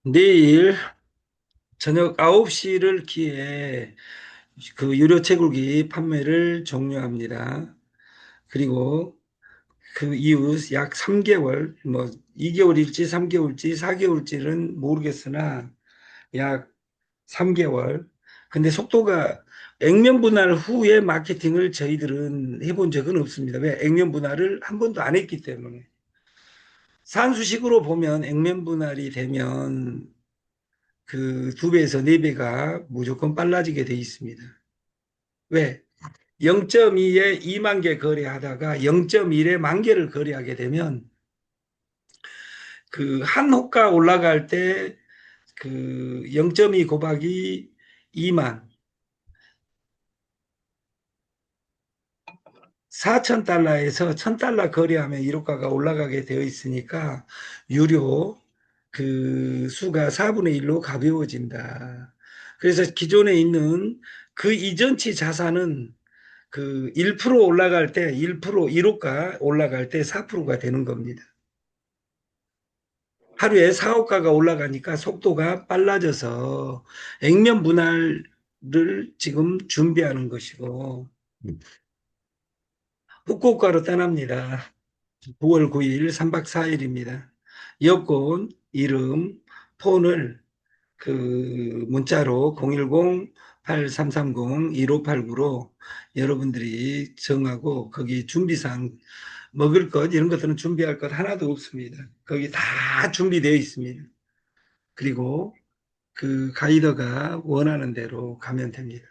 내일 저녁 9시를 기해 그 유료 채굴기 판매를 종료합니다. 그리고 그 이후 약 3개월, 뭐 2개월일지 3개월일지 4개월일지는 모르겠으나 약 3개월. 근데 속도가 액면 분할 후에 마케팅을 저희들은 해본 적은 없습니다. 왜? 액면 분할을 한 번도 안 했기 때문에. 산수식으로 보면 액면 분할이 되면 그 두 배에서 네 배가 무조건 빨라지게 돼 있습니다. 왜? 0.2에 2만 개 거래하다가 0.1에 만 개를 거래하게 되면 그 한 호가 올라갈 때 그 0.2 곱하기 2만 4천 달러에서 1,000달러 거래하면 1호가가 올라가게 되어 있으니까 유료 그 수가 4분의 1로 가벼워진다. 그래서 기존에 있는 그 이전치 자산은 그 1% 올라갈 때 1%, 1호가 올라갈 때 4%가 되는 겁니다. 하루에 4호가가 올라가니까 속도가 빨라져서 액면 분할을 지금 준비하는 것이고 후쿠오카로 떠납니다. 9월 9일 3박 4일입니다. 여권, 이름, 폰을 그 문자로 010-8330-1589로 여러분들이 정하고 거기 준비사항 먹을 것 이런 것들은 준비할 것 하나도 없습니다. 거기 다 준비되어 있습니다. 그리고 그 가이드가 원하는 대로 가면 됩니다.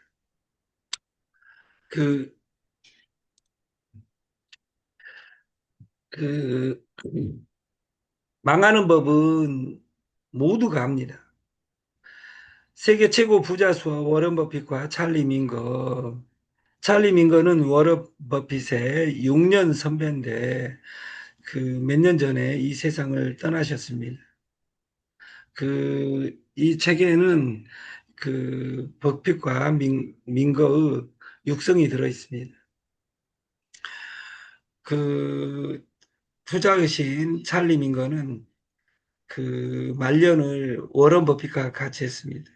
그, 그 망하는 법은 모두가 합니다. 세계 최고 부자 수와 워런 버핏과 찰리 민거. 찰리 민거는 워런 버핏의 6년 선배인데 그 몇 년 전에 이 세상을 떠나셨습니다. 그 이 책에는 그 버핏과 민거의 육성이 들어 있습니다. 그 투자의신 찰리 민거는 그 말년을 워런 버핏과 같이 했습니다.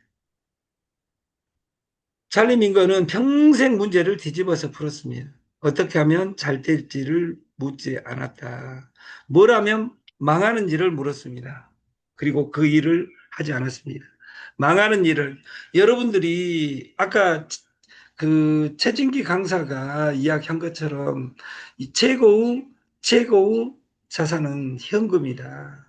찰리 민거는 평생 문제를 뒤집어서 풀었습니다. 어떻게 하면 잘 될지를 묻지 않았다. 뭘 하면 망하는지를 물었습니다. 그리고 그 일을 하지 않았습니다. 망하는 일을 여러분들이 아까 그 최진기 강사가 이야기한 것처럼 이 최고의 자산은 현금이다.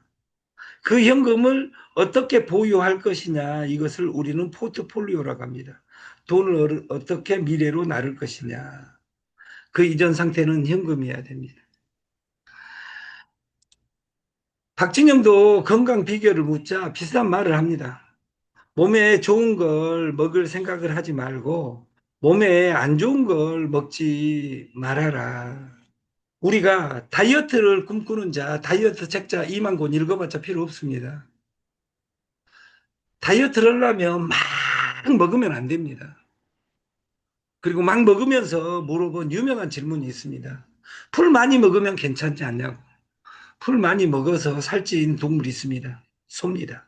그 현금을 어떻게 보유할 것이냐 이것을 우리는 포트폴리오라고 합니다. 돈을 어떻게 미래로 나를 것이냐. 그 이전 상태는 현금이어야 됩니다. 박진영도 건강 비결을 묻자 비슷한 말을 합니다. 몸에 좋은 걸 먹을 생각을 하지 말고 몸에 안 좋은 걸 먹지 말아라. 우리가 다이어트를 꿈꾸는 자, 다이어트 책자 2만 권 읽어봤자 필요 없습니다. 다이어트를 하려면 막 먹으면 안 됩니다. 그리고 막 먹으면서 물어본 유명한 질문이 있습니다. 풀 많이 먹으면 괜찮지 않냐고. 풀 많이 먹어서 살찐 동물이 있습니다. 소입니다.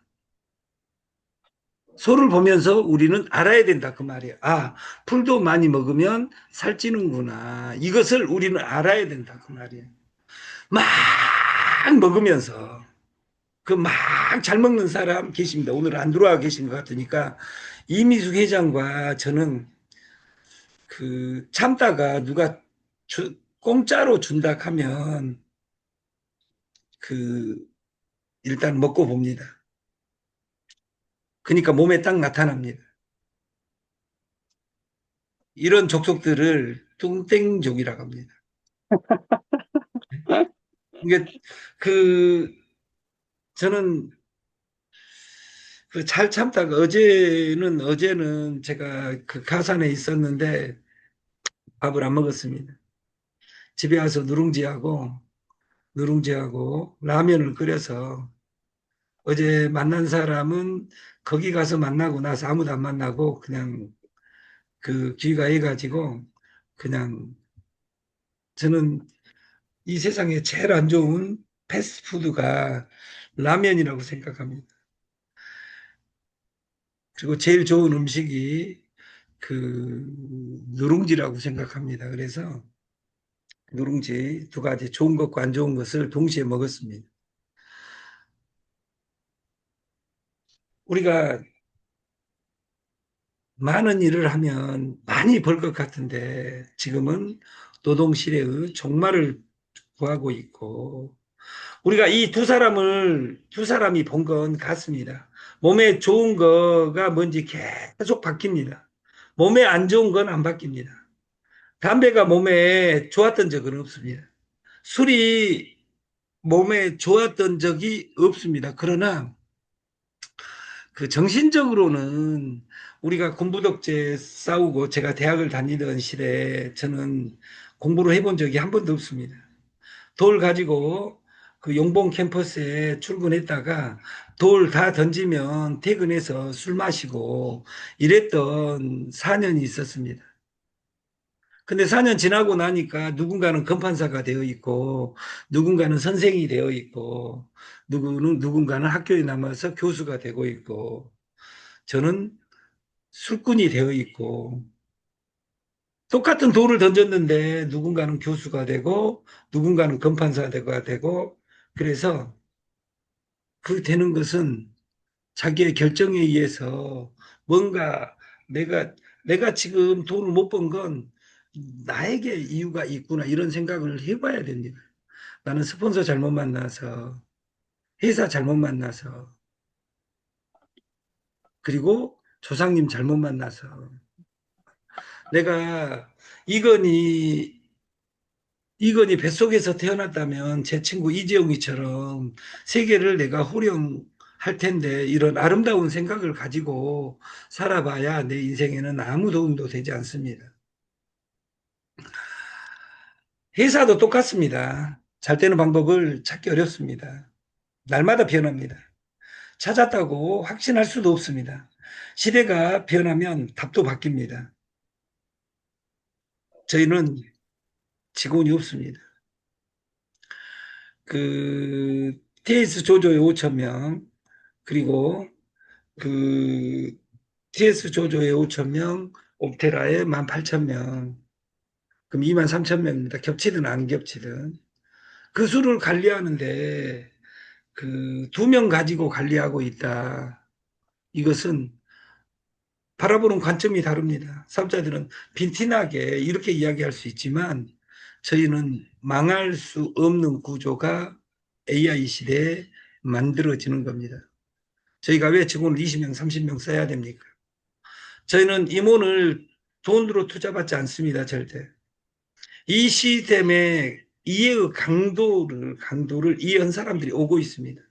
소를 보면서 우리는 알아야 된다 그 말이에요. 아, 풀도 많이 먹으면 살찌는구나. 이것을 우리는 알아야 된다 그 말이에요. 막 먹으면서 그 막 잘 먹는 사람 계십니다. 오늘 안 들어와 계신 것 같으니까 이미숙 회장과 저는 그 참다가 누가 공짜로 준다 하면 그 일단 먹고 봅니다. 그러니까 몸에 딱 나타납니다. 이런 족속들을 뚱땡족이라고 합니다. 이게 그 저는 그 잘 참다가 어제는 제가 그 가산에 있었는데 밥을 안 먹었습니다. 집에 와서 누룽지하고 라면을 끓여서 어제 만난 사람은 거기 가서 만나고 나서 아무도 안 만나고 그냥 그 귀가해가지고 그냥 저는 이 세상에 제일 안 좋은 패스트푸드가 라면이라고 생각합니다. 그리고 제일 좋은 음식이 그 누룽지라고 생각합니다. 그래서 누룽지 두 가지 좋은 것과 안 좋은 것을 동시에 먹었습니다. 우리가 많은 일을 하면 많이 벌 것 같은데 지금은 노동시대의 종말을 구하고 있고 우리가 이 두 사람이 본 건 같습니다. 몸에 좋은 거가 뭔지 계속 바뀝니다. 몸에 안 좋은 건 안 바뀝니다. 담배가 몸에 좋았던 적은 없습니다. 술이 몸에 좋았던 적이 없습니다. 그러나 그 정신적으로는 우리가 군부독재 싸우고 제가 대학을 다니던 시대에 저는 공부를 해본 적이 한 번도 없습니다. 돌 가지고 그 용봉 캠퍼스에 출근했다가 돌 다 던지면 퇴근해서 술 마시고 이랬던 4년이 있었습니다. 근데 4년 지나고 나니까 누군가는 검판사가 되어 있고 누군가는 선생이 되어 있고 누군가는 학교에 남아서 교수가 되고 있고 저는 술꾼이 되어 있고 똑같은 돌을 던졌는데 누군가는 교수가 되고 누군가는 검판사가 되고 그래서 그 되는 것은 자기의 결정에 의해서 뭔가 내가 내가 지금 돈을 못 번 건 나에게 이유가 있구나 이런 생각을 해봐야 됩니다. 나는 스폰서 잘못 만나서 회사 잘못 만나서 그리고 조상님 잘못 만나서 내가 이건희 이건희 뱃속에서 태어났다면 제 친구 이재용이처럼 세계를 내가 호령할 텐데 이런 아름다운 생각을 가지고 살아봐야 내 인생에는 아무 도움도 되지 않습니다. 회사도 똑같습니다. 잘 되는 방법을 찾기 어렵습니다. 날마다 변합니다. 찾았다고 확신할 수도 없습니다. 시대가 변하면 답도 바뀝니다. 저희는 직원이 없습니다. 그 TS 조조의 5천 명 그리고 그 TS 조조의 5천 명 옵테라의 18,000명 그럼 23,000명입니다. 겹치든 안 겹치든 그 수를 관리하는데 그 2명 가지고 관리하고 있다. 이것은 바라보는 관점이 다릅니다. 사업자들은 빈티나게 이렇게 이야기할 수 있지만 저희는 망할 수 없는 구조가 AI 시대에 만들어지는 겁니다. 저희가 왜 직원을 20명, 30명 써야 됩니까? 저희는 임원을 돈으로 투자받지 않습니다. 절대. 이 시스템의 이해의 강도를 이해한 사람들이 오고 있습니다.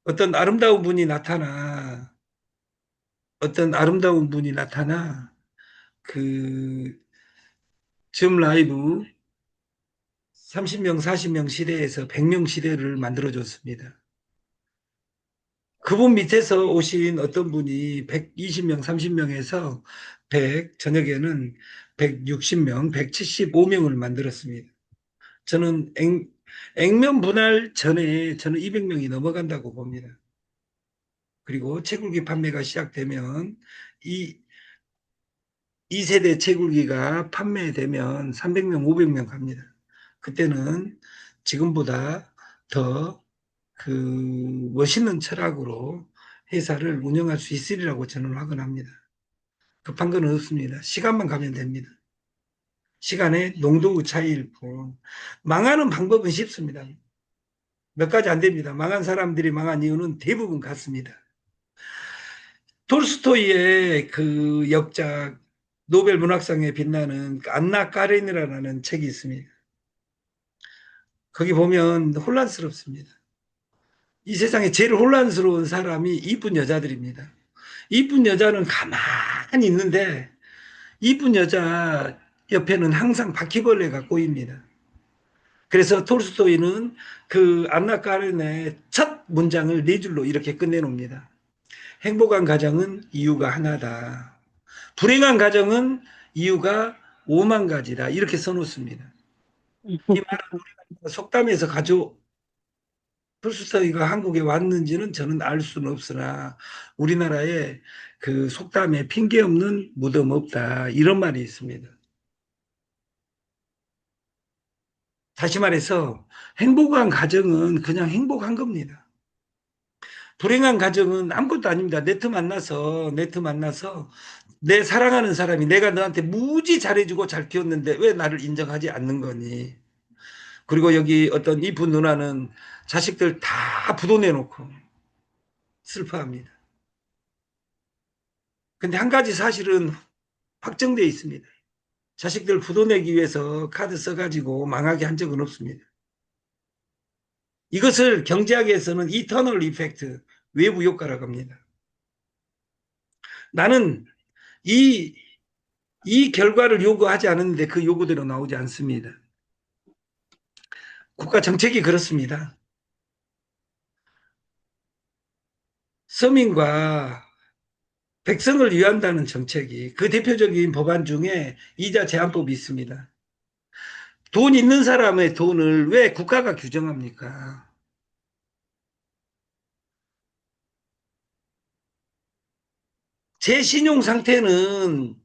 어떤 아름다운 분이 나타나, 어떤 아름다운 분이 나타나, 그, 줌 라이브 30명, 40명 시대에서 100명 시대를 만들어줬습니다. 그분 밑에서 오신 어떤 분이 120명, 30명에서 100, 저녁에는 160명, 175명을 만들었습니다. 저는 액면 분할 전에 저는 200명이 넘어간다고 봅니다. 그리고 채굴기 판매가 시작되면 이 2세대 채굴기가 판매되면 300명, 500명 갑니다. 그때는 지금보다 더 그 멋있는 철학으로 회사를 운영할 수 있으리라고 저는 확언합니다. 급한 건 없습니다. 시간만 가면 됩니다. 시간의 농도의 차이일 뿐. 망하는 방법은 쉽습니다. 몇 가지 안 됩니다. 망한 사람들이 망한 이유는 대부분 같습니다. 톨스토이의 그 역작 노벨 문학상에 빛나는 안나 까레니나라는 책이 있습니다. 거기 보면 혼란스럽습니다. 이 세상에 제일 혼란스러운 사람이 이쁜 여자들입니다. 이쁜 여자는 가만히 있는데 이쁜 여자 옆에는 항상 바퀴벌레가 꼬입니다. 그래서 톨스토이는 그 안나 까레니나의 첫 문장을 네 줄로 이렇게 끝내놓습니다. 행복한 가정은 이유가 하나다. 불행한 가정은 이유가 5만 가지다. 이렇게 써놓습니다. 이 말은 우리가 속담에서 가져 풀스토리가 한국에 왔는지는 저는 알 수는 없으나 우리나라에 그 속담에 핑계 없는 무덤 없다 이런 말이 있습니다. 다시 말해서 행복한 가정은 그냥 행복한 겁니다. 불행한 가정은 아무것도 아닙니다. 네트 만나서 내 사랑하는 사람이 내가 너한테 무지 잘해주고 잘 키웠는데 왜 나를 인정하지 않는 거니? 그리고 여기 어떤 이쁜 누나는 자식들 다 부도내놓고 슬퍼합니다. 근데 한 가지 사실은 확정되어 있습니다. 자식들 부도내기 위해서 카드 써가지고 망하게 한 적은 없습니다. 이것을 경제학에서는 이터널 이펙트, 외부 효과라고 합니다. 나는 이, 이 결과를 요구하지 않았는데 그 요구대로 나오지 않습니다. 국가 정책이 그렇습니다. 서민과 백성을 위한다는 정책이 그 대표적인 법안 중에 이자 제한법이 있습니다. 돈 있는 사람의 돈을 왜 국가가 규정합니까? 제 신용 상태는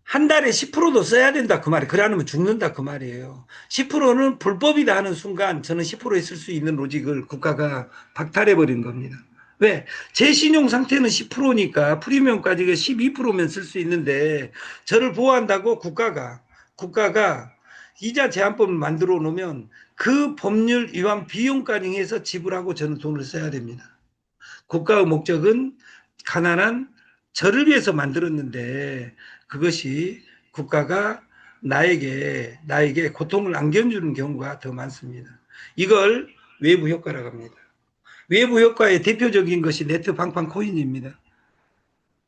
한 달에 10%도 써야 된다 그 말이에요. 그래 안 하면 죽는다 그 말이에요. 10%는 불법이다 하는 순간 저는 10%에 쓸 수 있는 로직을 국가가 박탈해 버린 겁니다. 왜? 제 신용 상태는 10%니까 프리미엄까지 12%면 쓸 수 있는데 저를 보호한다고 국가가 이자 제한법을 만들어 놓으면 그 법률 위반 비용까지 해서 지불하고 저는 돈을 써야 됩니다. 국가의 목적은 가난한 저를 위해서 만들었는데 그것이 국가가 나에게 고통을 안겨주는 경우가 더 많습니다. 이걸 외부 효과라고 합니다. 외부 효과의 대표적인 것이 네트 방판 코인입니다.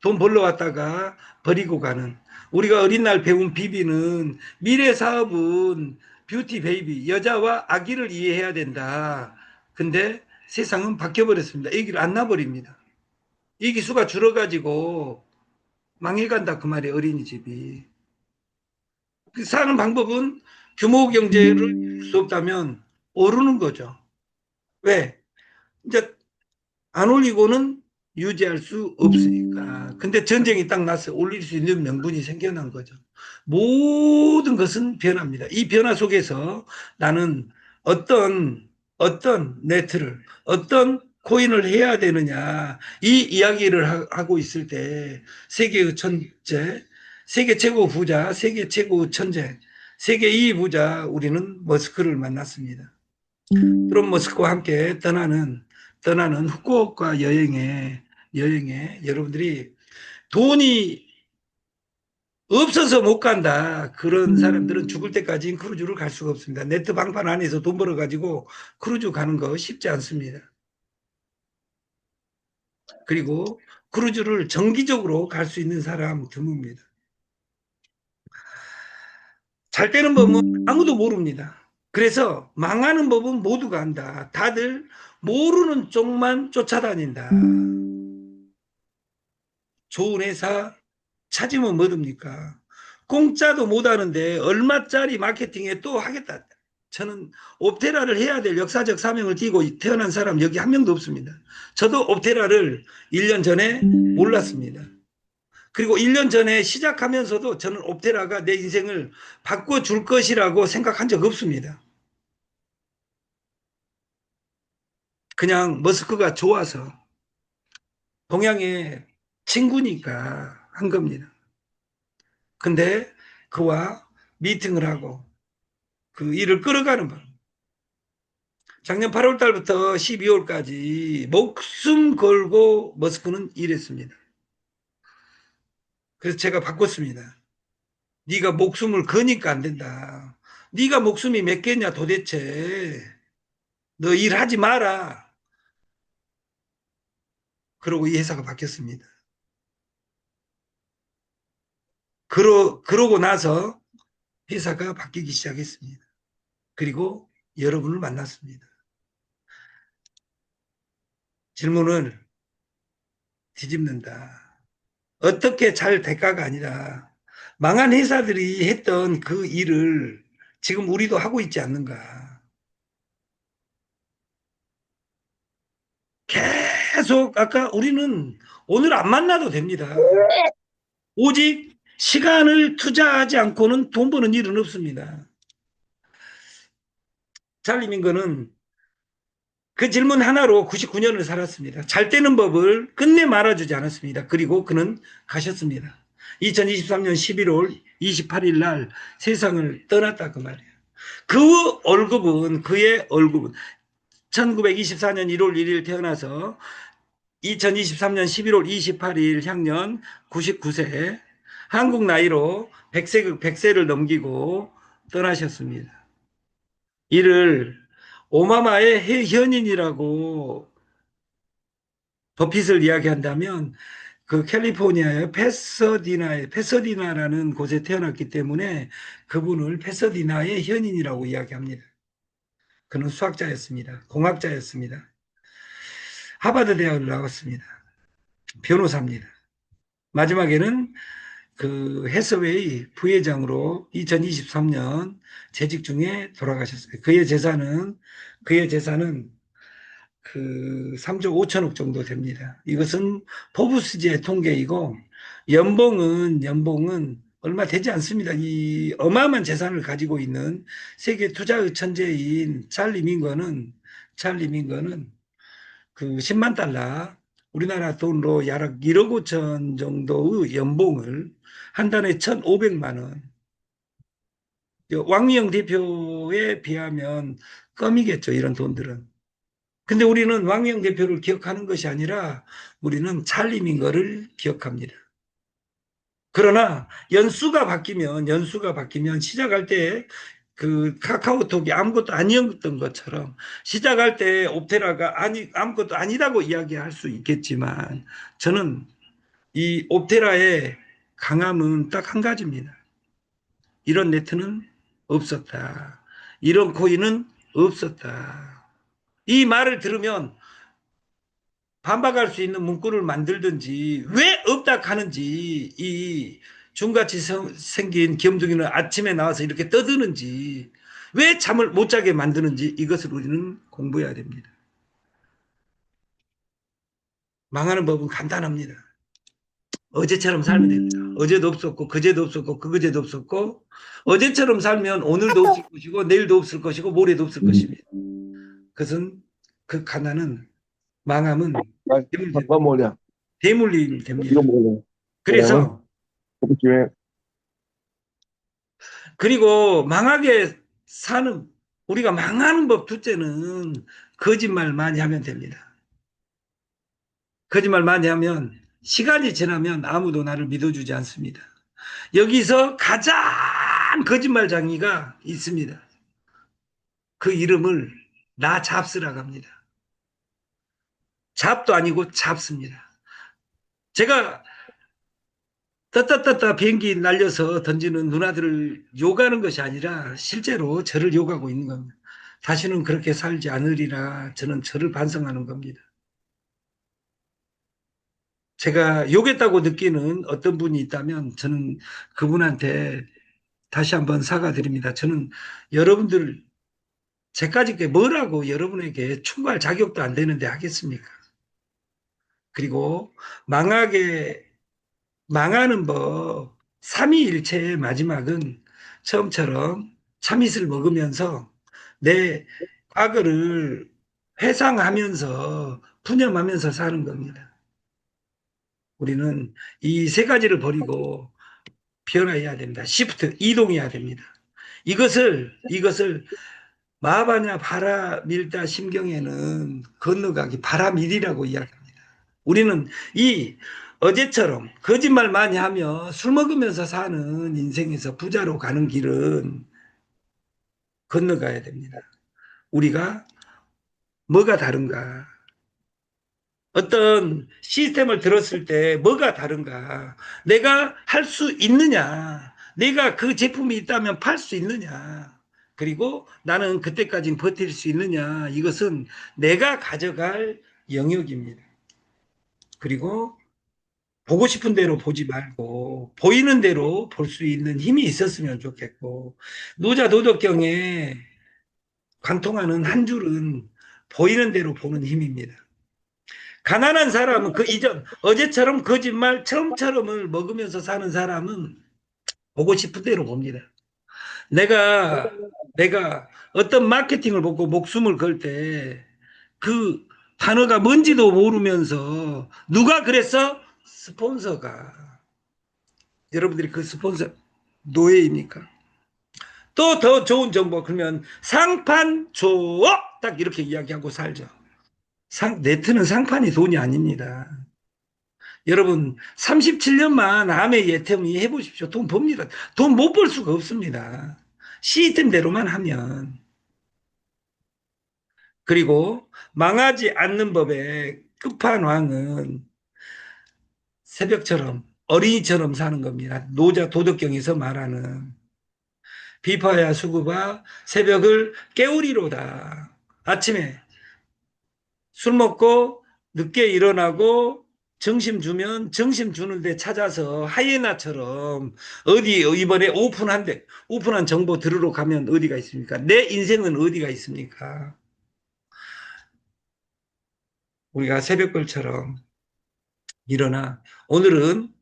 돈 벌러 왔다가 버리고 가는. 우리가 어린 날 배운 비비는 미래 사업은 뷰티 베이비, 여자와 아기를 이해해야 된다. 근데 세상은 바뀌어버렸습니다. 아기를 안 낳아버립니다. 이 기수가 줄어가지고 망해간다 그 말이에요. 어린이집이. 그 사는 방법은 규모 경제를 이룰 수 없다면 오르는 거죠. 왜? 이제 안 올리고는 유지할 수 없으니까. 근데 전쟁이 딱 나서 올릴 수 있는 명분이 생겨난 거죠. 모든 것은 변합니다. 이 변화 속에서 나는 어떤 네트를, 어떤 코인을 해야 되느냐, 이 이야기를 하고 있을 때 세계의 천재, 세계 최고 부자, 세계 최고 천재, 세계 2위 부자 우리는 머스크를 만났습니다. 그럼 머스크와 함께 떠나는 후쿠오카 여행에 여러분들이 돈이 없어서 못 간다. 그런 사람들은 죽을 때까지 크루즈를 갈 수가 없습니다. 네트 방판 안에서 돈 벌어가지고 크루즈 가는 거 쉽지 않습니다. 그리고 크루즈를 정기적으로 갈 수 있는 사람 드뭅니다. 잘 되는 법은 아무도 모릅니다. 그래서 망하는 법은 모두가 안다. 다들 모르는 쪽만 쫓아다닌다. 좋은 회사 찾으면 뭐듭니까? 공짜도 못하는데 얼마짜리 마케팅에 또 하겠다. 저는 옵테라를 해야 될 역사적 사명을 띠고 태어난 사람 여기 한 명도 없습니다. 저도 옵테라를 1년 전에 몰랐습니다. 그리고 1년 전에 시작하면서도 저는 옵테라가 내 인생을 바꿔줄 것이라고 생각한 적 없습니다. 그냥 머스크가 좋아서 동양의 친구니까 한 겁니다. 근데 그와 미팅을 하고 그 일을 끌어가는 법. 작년 8월 달부터 12월까지 목숨 걸고 머스크는 일했습니다. 그래서 제가 바꿨습니다. 네가 목숨을 거니까 안 된다. 네가 목숨이 몇 개냐 도대체. 너 일하지 마라. 그러고 이 회사가 바뀌었습니다. 그러고 나서 회사가 바뀌기 시작했습니다. 그리고 여러분을 만났습니다. 질문을 뒤집는다. 어떻게 잘 대가가 아니라 망한 회사들이 했던 그 일을 지금 우리도 하고 있지 않는가. 계속 아까 우리는 오늘 안 만나도 됩니다. 오직 시간을 투자하지 않고는 돈 버는 일은 없습니다. 찰리 민거는 그 질문 하나로 99년을 살았습니다. 잘 되는 법을 끝내 말아주지 않았습니다. 그리고 그는 가셨습니다. 2023년 11월 28일 날 세상을 떠났다 그 말이에요. 그의 월급은 1924년 1월 1일 태어나서 2023년 11월 28일 향년 99세, 한국 나이로 100세를 넘기고 떠나셨습니다. 이를 오마마의 현인이라고 버핏을 이야기한다면 그 캘리포니아의 패서디나라는 곳에 태어났기 때문에 그분을 패서디나의 현인이라고 이야기합니다. 그는 수학자였습니다. 공학자였습니다. 하버드 대학을 나왔습니다. 변호사입니다. 마지막에는 그 해서웨이 부회장으로 2023년 재직 중에 돌아가셨어요. 그의 재산은 그 3조 5천억 정도 됩니다. 이것은 포브스지의 통계이고 연봉은 얼마 되지 않습니다. 이 어마어마한 재산을 가지고 있는 세계 투자의 천재인 찰리 민거는 그 10만 달러 우리나라 돈으로 약 1억 5천 정도의 연봉을 한 달에 1,500만 원. 왕미영 대표에 비하면 껌이겠죠, 이런 돈들은. 근데 우리는 왕영 대표를 기억하는 것이 아니라 우리는 찰리민 거를 기억합니다. 그러나 연수가 바뀌면 시작할 때 그 카카오톡이 아무것도 아니었던 것처럼 시작할 때 옵테라가 아무것도 아니라고 이야기할 수 있겠지만 저는 이 옵테라의 강함은 딱 한 가지입니다. 이런 네트는 없었다. 이런 코인은 없었다. 이 말을 들으면 반박할 수 있는 문구를 만들든지 왜 없다 하는지 이 중같이 생긴 겸둥이는 아침에 나와서 이렇게 떠드는지 왜 잠을 못 자게 만드는지 이것을 우리는 공부해야 됩니다. 망하는 법은 간단합니다. 어제처럼 살면 됩니다. 어제도 없었고 그제도 없었고 그제도 없었고 어제처럼 살면 오늘도 없을 것이고 내일도 없을 것이고 모레도 없을 것입니다. 그것은 그 가난은 망함은 Ba mua nè, 대물림이 됩니다. 이거 먹을래. 왜냐면 그래서 저번 주에 그리고 우리가 망하는 법 둘째는 거짓말 많이 하면 됩니다. 거짓말 많이 하면 시간이 지나면 아무도 나를 믿어주지 않습니다. 여기서 가장 거짓말쟁이가 있습니다. 그 이름을 나잡스라고 합니다. 잡도 아니고 잡습니다. 제가 떴다 비행기 날려서 던지는 누나들을 욕하는 것이 아니라 실제로 저를 욕하고 있는 겁니다. 다시는 그렇게 살지 않으리라 저는 저를 반성하는 겁니다. 제가 욕했다고 느끼는 어떤 분이 있다면 저는 그분한테 다시 한번 사과드립니다. 저는 여러분들 제까지 뭐라고 여러분에게 충고할 자격도 안 되는데 하겠습니까? 그리고 망하는 법 삼위일체의 마지막은 처음처럼 참이슬 먹으면서 내 과거를 회상하면서 푸념하면서 사는 겁니다. 우리는 이 세 가지를 버리고 변화해야 됩니다. 시프트, 이동해야 됩니다. 이것을 마바냐 바라밀다 심경에는 건너가기 바라밀이라고 이야기합니다. 우리는 이 어제처럼 거짓말 많이 하며 술 먹으면서 사는 인생에서 부자로 가는 길은 건너가야 됩니다. 우리가 뭐가 다른가? 어떤 시스템을 들었을 때 뭐가 다른가? 내가 할 수 있느냐? 내가 그 제품이 있다면 팔 수 있느냐? 그리고 나는 그때까지는 버틸 수 있느냐? 이것은 내가 가져갈 영역입니다. 그리고 보고 싶은 대로 보지 말고 보이는 대로 볼 수 있는 힘이 있었으면 좋겠고, 노자 도덕경에 관통하는 한 줄은 보이는 대로 보는 힘입니다. 가난한 사람은 그 이전 어제처럼 거짓말 처음처럼을 먹으면서 사는 사람은 보고 싶은 대로 봅니다. 내가 어떤 마케팅을 보고 목숨을 걸 때 그 단어가 뭔지도 모르면서 누가 그랬어? 스폰서가. 여러분들이 그 스폰서 노예입니까? 또 더 좋은 정보 그러면 상판 줘! 딱 이렇게 이야기하고 살죠. 네트는 상판이 돈이 아닙니다. 여러분 37년만 암의 예태미 해보십시오. 돈 봅니다. 돈 못 벌 수가 없습니다. 시스템대로만 하면. 그리고 망하지 않는 법의 끝판왕은 새벽처럼 어린이처럼 사는 겁니다. 노자 도덕경에서 말하는 비파야 수구바 새벽을 깨우리로다. 아침에 술 먹고 늦게 일어나고 정심 주는데 찾아서 하이에나처럼 어디 이번에 오픈한 정보 들으러 가면 어디가 있습니까? 내 인생은 어디가 있습니까? 우리가 새벽별처럼 일어나 오늘은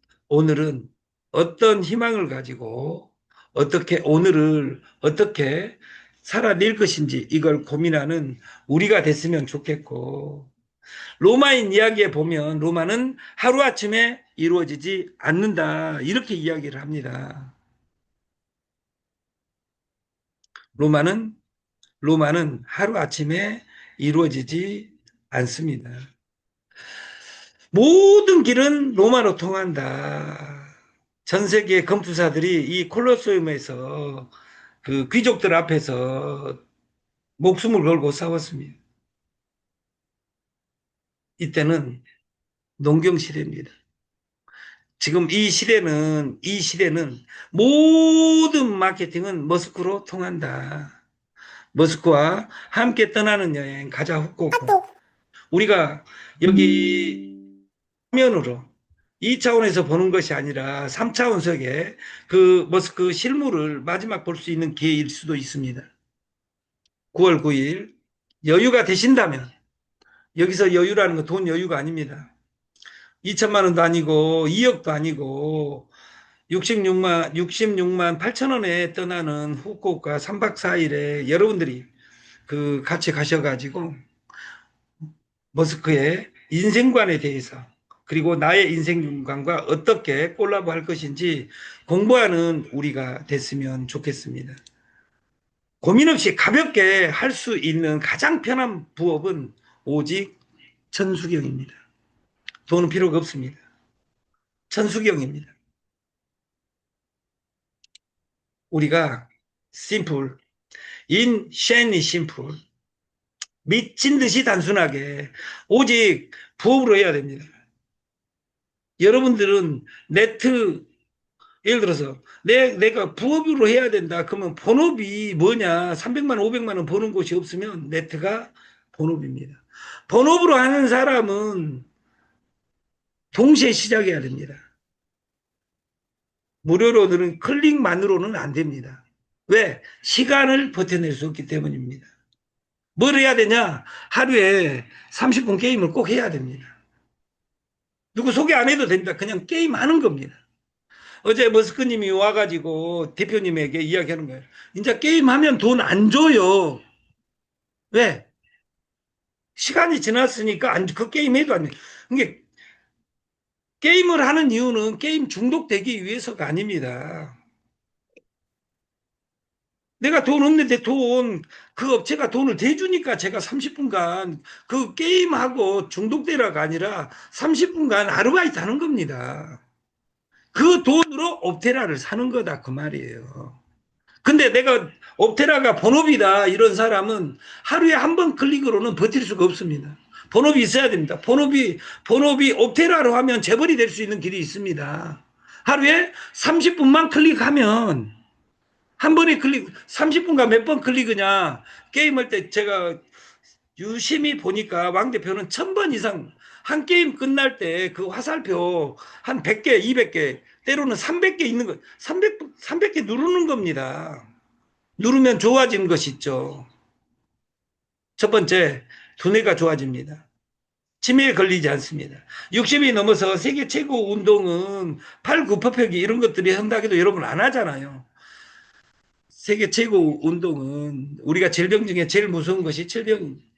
어떤 희망을 가지고 오늘을 어떻게 살아낼 것인지 이걸 고민하는 우리가 됐으면 좋겠고, 로마인 이야기에 보면 로마는 하루아침에 이루어지지 않는다 이렇게 이야기를 합니다. 로마는 하루아침에 이루어지지 않습니다. 모든 길은 로마로 통한다. 전 세계 검투사들이 이 콜로세움에서 그 귀족들 앞에서 목숨을 걸고 싸웠습니다. 이때는 농경 시대입니다. 지금 이 시대는 모든 마케팅은 머스크로 통한다. 머스크와 함께 떠나는 여행 가자 후쿠오카. 우리가 여기 화면으로 2차원에서 보는 것이 아니라 3차원석에 그 머스크 실물을 마지막 볼 수 있는 기회일 수도 있습니다. 9월 9일 여유가 되신다면, 여기서 여유라는 건 돈 여유가 아닙니다. 2천만 원도 아니고 2억도 아니고 66만 8천 원에 떠나는 후쿠오카 3박 4일에 여러분들이 그 같이 가셔가지고 머스크의 인생관에 대해서, 그리고 나의 인생관과 어떻게 콜라보 할 것인지 공부하는 우리가 됐으면 좋겠습니다. 고민 없이 가볍게 할 수 있는 가장 편한 부업은 오직 천수경입니다. 돈은 필요가 없습니다. 천수경입니다. 우리가 심플, 인쉔이 심플, 미친 듯이 단순하게 오직 부업으로 해야 됩니다. 여러분들은 네트, 예를 들어서 내가 부업으로 해야 된다. 그러면 본업이 뭐냐? 300만 원, 500만 원 버는 곳이 없으면 네트가 본업입니다. 본업으로 하는 사람은 동시에 시작해야 됩니다. 무료로는 클릭만으로는 안 됩니다. 왜? 시간을 버텨낼 수 없기 때문입니다. 뭘 해야 되냐? 하루에 30분 게임을 꼭 해야 됩니다. 누구 소개 안 해도 됩니다. 그냥 게임하는 겁니다. 어제 머스크님이 와가지고 대표님에게 이야기하는 거예요. 이제 게임하면 돈 안 줘요. 왜? 시간이 지났으니까 그 게임 해도 안 돼. 이게 게임을 하는 이유는 게임 중독되기 위해서가 아닙니다. 내가 돈 없는데 그 업체가 돈을 대주니까 제가 30분간 그 게임하고 중독되라가 아니라 30분간 아르바이트 하는 겁니다. 그 돈으로 옵테라를 사는 거다 그 말이에요. 근데 내가 옵테라가 본업이다 이런 사람은 하루에 한 번 클릭으로는 버틸 수가 없습니다. 본업이 있어야 됩니다. 본업이 옵테라로 하면 재벌이 될 수 있는 길이 있습니다. 하루에 30분만 클릭하면, 한 번에 30분간 몇 번 클릭이냐. 게임할 때 제가 유심히 보니까 왕 대표는 1000번 이상 한 게임 끝날 때 그 화살표 한 100개, 200개, 때로는 300개 있는 거, 300개 누르는 겁니다. 누르면 좋아지는 것이 있죠. 첫 번째, 두뇌가 좋아집니다. 치매에 걸리지 않습니다. 60이 넘어서 세계 최고 운동은 팔굽혀펴기 이런 것들이 한다고 해도 여러분 안 하잖아요. 세계 최고 운동은 우리가 질병 중에 제일 무서운 것이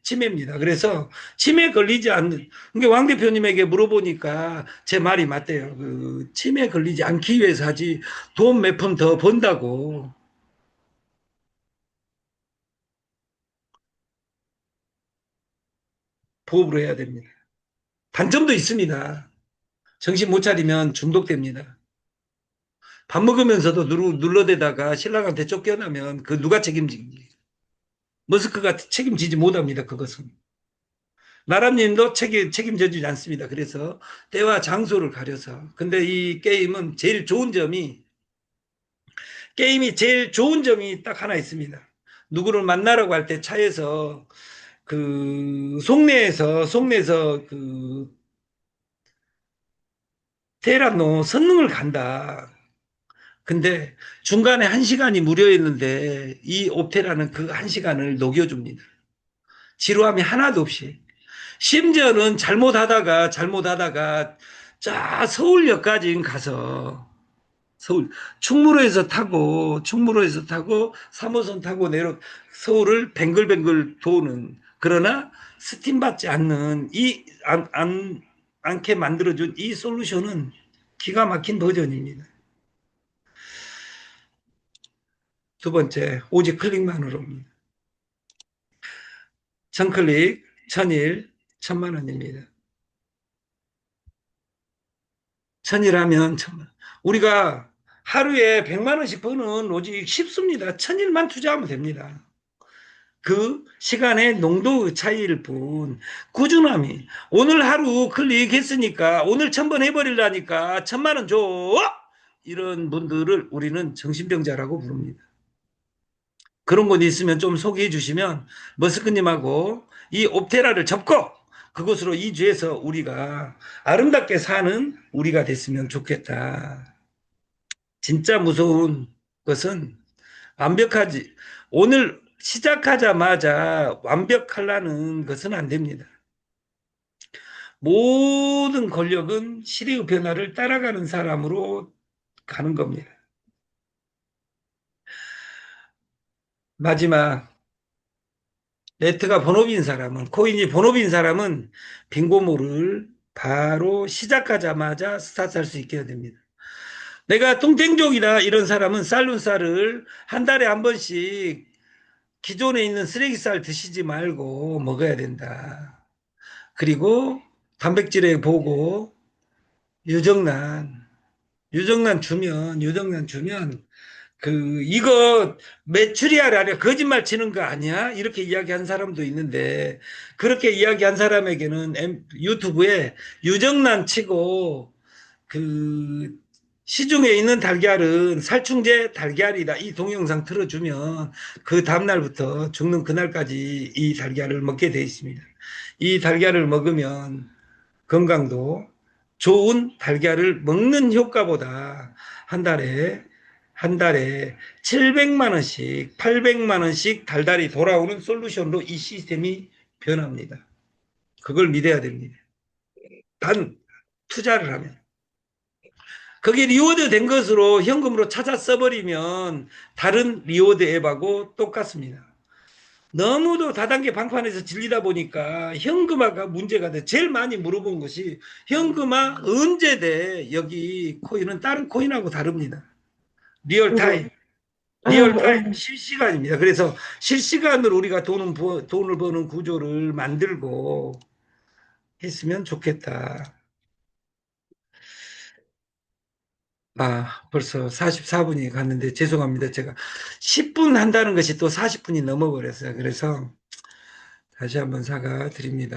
치매입니다. 그래서 치매 걸리지 않는, 그러니까 왕 대표님에게 물어보니까 제 말이 맞대요. 그 치매 걸리지 않기 위해서 하지 돈 몇 푼 더 번다고 보호를 해야 됩니다. 단점도 있습니다. 정신 못 차리면 중독됩니다. 밥 먹으면서도 눌러대다가 신랑한테 쫓겨나면 그 누가 책임지기? 머스크가 책임지지 못합니다. 그것은. 나람님도 책임져주지 않습니다. 그래서 때와 장소를 가려서. 근데 이 게임이 제일 좋은 점이 딱 하나 있습니다. 누구를 만나라고 할 때 차에서 그 속내에서 그 테헤란로 선릉을 간다. 근데 중간에 1시간이 무료였는데 이 옵테라는 그 1시간을 녹여줍니다. 지루함이 하나도 없이. 심지어는 잘못하다가 자 서울역까지 가서 충무로에서 타고 3호선 타고 내려 서울을 뱅글뱅글 도는, 그러나 스팀 받지 않는 않게 만들어준 이 솔루션은 기가 막힌 버전입니다. 두 번째, 오직 클릭만으로입니다. 1000클릭, 1000일, 1000만 원입니다. 1000일 하면 1000만. 우리가 하루에 100만 원씩 버는 로직 쉽습니다. 1000일만 투자하면 됩니다. 그 시간의 농도의 차이일 뿐, 꾸준함이. 오늘 하루 클릭했으니까 오늘 1000번 해버리려니까 1000만 원 줘. 이런 분들을 우리는 정신병자라고 부릅니다. 그런 곳 있으면 좀 소개해 주시면 머스크님하고 이 옵테라를 접고 그곳으로 이주해서 우리가 아름답게 사는 우리가 됐으면 좋겠다. 진짜 무서운 것은 완벽하지. 오늘 시작하자마자 완벽하려는 것은 안 됩니다. 모든 권력은 시대의 변화를 따라가는 사람으로 가는 겁니다. 마지막, 네트가 번호비인 사람은, 코인이 번호비인 사람은 빙고모를 바로 시작하자마자 스타트할 수 있게 해야 됩니다. 내가 뚱땡족이다 이런 사람은 쌀눈쌀을 한 달에 한 번씩 기존에 있는 쓰레기쌀 드시지 말고 먹어야 된다. 그리고 단백질에 보고 유정란 주면 이거 메추리알 아니야, 거짓말 치는 거 아니야, 이렇게 이야기한 사람도 있는데, 그렇게 이야기한 사람에게는 유튜브에 유정란 치고 그 시중에 있는 달걀은 살충제 달걀이다 이 동영상 틀어주면 그 다음날부터 죽는 그날까지 이 달걀을 먹게 되어 있습니다. 이 달걀을 먹으면 건강도 좋은 달걀을 먹는 효과보다 한 달에 700만 원씩 800만 원씩 달달이 돌아오는 솔루션으로 이 시스템이 변합니다. 그걸 믿어야 됩니다. 단 투자를 하면. 그게 리워드 된 것으로 현금으로 찾아 써버리면 다른 리워드 앱하고 똑같습니다. 너무도 다단계 방판에서 질리다 보니까 현금화가 문제가 돼. 제일 많이 물어본 것이 현금화 언제 돼? 여기 코인은 다른 코인하고 다릅니다. 리얼타임 실시간입니다. 그래서 실시간으로 우리가 돈을 버는 구조를 만들고 했으면 좋겠다. 벌써 44분이 갔는데 죄송합니다. 제가 10분 한다는 것이 또 40분이 넘어버렸어요. 그래서 다시 한번 사과드립니다.